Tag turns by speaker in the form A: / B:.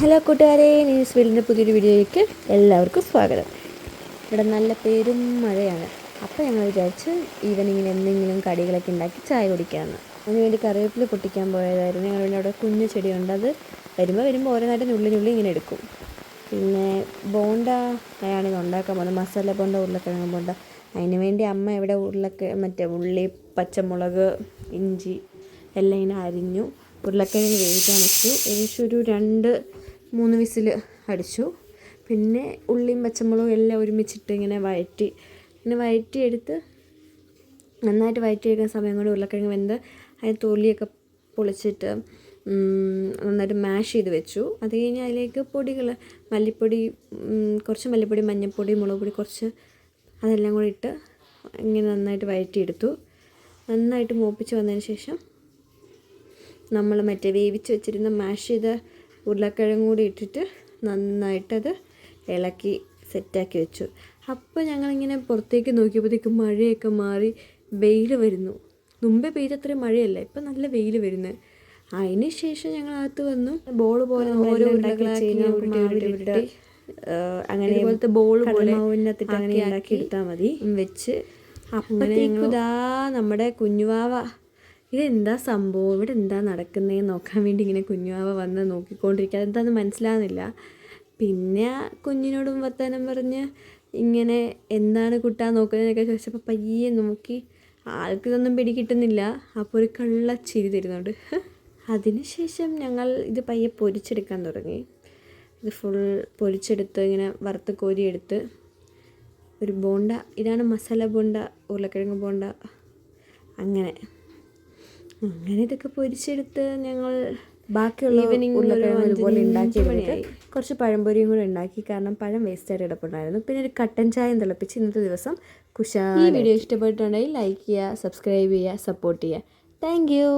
A: Hello കൂട്ടുകാരെ, news വീടിൻ്റെ പുതിയൊരു വീഡിയോയിലേക്ക് എല്ലാവർക്കും സ്വാഗതം. ഇവിടെ നല്ല പേരും മഴയാണ്. അപ്പോൾ ഞങ്ങൾ വിചാരിച്ച് ഈവനിങ്ങിൽ എന്തെങ്കിലും കടികളൊക്കെ ഉണ്ടാക്കി ചായ കുടിക്കാമെന്ന്. അതിനുവേണ്ടി കറിവേപ്പില പൊട്ടിക്കാൻ പോയതായിരുന്നു. ഞങ്ങളുടെ അവിടെ കുഞ്ഞു ചെടിയുണ്ട്. അത് വരുമ്പോൾ ഓരോന്നായിട്ട് നുള്ളി ഇങ്ങനെ എടുക്കും. പിന്നെ ബോണ്ട ആണ് ഉണ്ടാക്കാൻ പോകുന്നത്, മസാല ബോണ്ട, ഉരുളക്കിഴങ്ങ് ബോണ്ട. അതിന് വേണ്ടി അമ്മ ഇവിടെ ഉള്ളി, പച്ചമുളക്, ഇഞ്ചി എല്ലാം ഇങ്ങനെ അരിഞ്ഞു. ഉരുളക്കിഴങ്ങ് വേവിക്കാൻ വെച്ചു. ഏകദേശം ഒരു 2-3 വിസിൽ അടിച്ചു. പിന്നെ ഉള്ളിയും പച്ചമുളകും എല്ലാം ഒരുമിച്ചിട്ട് ഇങ്ങനെ വഴറ്റിയെടുത്ത് നന്നായിട്ട് വഴറ്റിയെടുക്കുന്ന സമയം കൊണ്ട് ഉരുളക്കിഴങ്ങ് വെന്ത് അതിന് തൊലിയൊക്കെ പൊളിച്ചിട്ട് നന്നായിട്ട് മാഷ് ചെയ്ത് വെച്ചു. അത് കഴിഞ്ഞ് അതിലേക്ക് പൊടികൾ, കുറച്ച് മല്ലിപ്പൊടി, മഞ്ഞൾപ്പൊടി, മുളക് പൊടി കുറച്ച്, അതെല്ലാം കൂടി ഇട്ട് ഇങ്ങനെ നന്നായിട്ട് വഴറ്റിയെടുത്തു. നന്നായിട്ട് മൂപ്പിച്ച് വന്നതിന് ശേഷം നമ്മൾ വേവിച്ച് വെച്ചിരുന്ന മാഷ് ചെയ്ത ഉരുളക്കിഴങ്ങ് കൂടി ഇട്ടിട്ട് നന്നായിട്ടത് ഇളക്കി സെറ്റാക്കി വെച്ചു. അപ്പോൾ ഞങ്ങളിങ്ങനെ പുറത്തേക്ക് നോക്കിയപ്പോഴത്തേക്കും മഴയൊക്കെ മാറി വെയിൽ വരുന്നു. മുമ്പേ പെയ്തത്രയും മഴയല്ല, ഇപ്പം നല്ല വെയിൽ വരുന്നത്. അതിന് ശേഷം ഞങ്ങൾ അകത്ത് വന്നു. ബോൾ പോലെ ഓരോ ഉരുളകളാക്കി അങ്ങനെ പോലത്തെ ബോൾ പോലെ മാവിനകത്തിട്ട് അങ്ങനെ ഉണ്ടാക്കി എടുത്താൽ മതി വെച്ച്. അപ്പോഴത്തേക്കും ഇതാ നമ്മുടെ കുഞ്ഞുവാവ, ഇതെന്താ സംഭവം, ഇവിടെ എന്താ നടക്കുന്നതെന്ന് നോക്കാൻ വേണ്ടി ഇങ്ങനെ കുഞ്ഞുവാവ വന്ന് നോക്കിക്കൊണ്ടിരിക്കുക. അതെന്താണെന്ന് മനസ്സിലാകുന്നില്ല. പിന്നെ കുഞ്ഞിനോടും വർത്താനം പറഞ്ഞ് ഇങ്ങനെ എന്താണ് കുട്ടാ നോക്കുന്നതൊക്കെ ചോദിച്ചപ്പോൾ പയ്യെ നോക്കി. ആൾക്കിതൊന്നും പിടികിട്ടുന്നില്ല. അപ്പോൾ ഒരു കള്ളച്ചിരി തരുന്നുണ്ട്. അതിനുശേഷം ഞങ്ങൾ ഇത് പയ്യെ പൊരിച്ചെടുക്കാൻ തുടങ്ങി. ഇത് ഫുൾ പൊരിച്ചെടുത്ത് ഇങ്ങനെ വറുത്ത് കോരിയെടുത്ത് ഒരു ബോണ്ട, ഇതാണ് മസാല ബോണ്ട, ഉരുളക്കിഴങ്ങ് ബോണ്ട. അങ്ങനെ ഇതൊക്കെ പൊരിച്ചെടുത്ത് ഞങ്ങൾ ബാക്കിയുള്ള ഉരുളക്കിഴങ്ങ് ഇതുപോലെ ഉണ്ടാക്കിയെടുത്ത് കുറച്ച് പഴംപൊരിയും കൂടെ ഉണ്ടാക്കി. കാരണം പഴം വേസ്റ്റായിട്ട് കിടപ്പുണ്ടായിരുന്നു. പിന്നെ ഒരു കട്ടൻ ചായയും തിളപ്പിച്ച് ഇന്നത്തെ ദിവസം കുശാല. ഈ വീഡിയോ ഇഷ്ടപ്പെട്ടിട്ടുണ്ടെങ്കിൽ ലൈക്ക് ചെയ്യുക, സബ്സ്ക്രൈബ് ചെയ്യുക, സപ്പോർട്ട് ചെയ്യുക. Thank you.